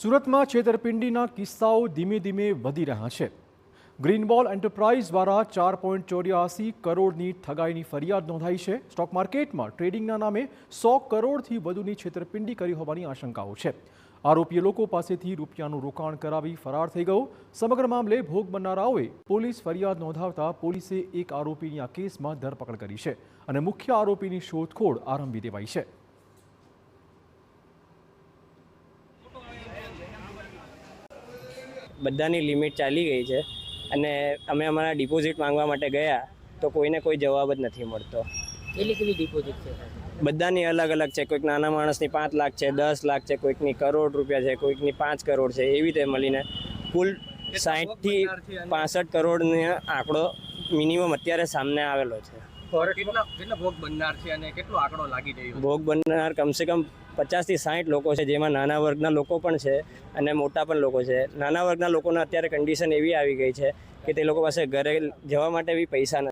સુરતમાં છેતરપિંડીના કિસ્સાઓ ધીમે ધીમે વધી રહ્યા છે। ગ્રીન બોલ એન્ટરપ્રાઇઝ દ્વારા 4.84 કરોડની ઠગાઈની ફરિયાદ નોંધાઈ છે। સ્ટોક માર્કેટમાં ટ્રેડિંગના નામે 100 કરોડથી વધુની છેતરપિંડી કરી હોવાની આશંકાઓ છે। આરોપીએ લોકો પાસેથી રૂપિયાનું રોકાણ કરાવી ફરાર થઈ ગયો। સમગ્ર મામલે ભોગ બનનારાઓએ પોલીસ ફરિયાદ નોંધાવતા પોલીસે એક આરોપીની આ કેસમાં ધરપકડ કરી છે અને મુખ્ય આરોપીની શોધખોળ આરંભી દેવાઈ છે। બધાની લિમિટ ચાલી ગઈ છે અને અમે અમારા ડિપોઝિટ માંગવા માટે ગયા તો કોઈને કોઈ જવાબ જ નથી મળતો। કેટલી ડિપોઝિટ છે? બધાની અલગ અલગ છે। કોઈક નાના માણસની 5 લાખ છે, 10 લાખ છે, કોઈકની કરોડ રૂપિયા છે, કોઈકની 5 કરોડ છે। એવી રીતે મળીને કુલ 60 થી 65 કરોડનો આંકડો મિનિમમ અત્યારે સામે આવેલો છે। કેટલા ભોગ બનનાર છે અને કેટલો આંકડો લાગી રહ્યો? ભોગ બનનાર કમસે કમ 50 થી 60 લોકો છે, જેમાં નાના વર્ગના લોકો પણ છે અને મોટા પણ લોકો છે। નાના વર્ગના લોકોને અત્યારે કન્ડિશન એવી આવી ગઈ છે કે તે લોકો પાસે ઘરે જવા માટે બી પૈસા નથી।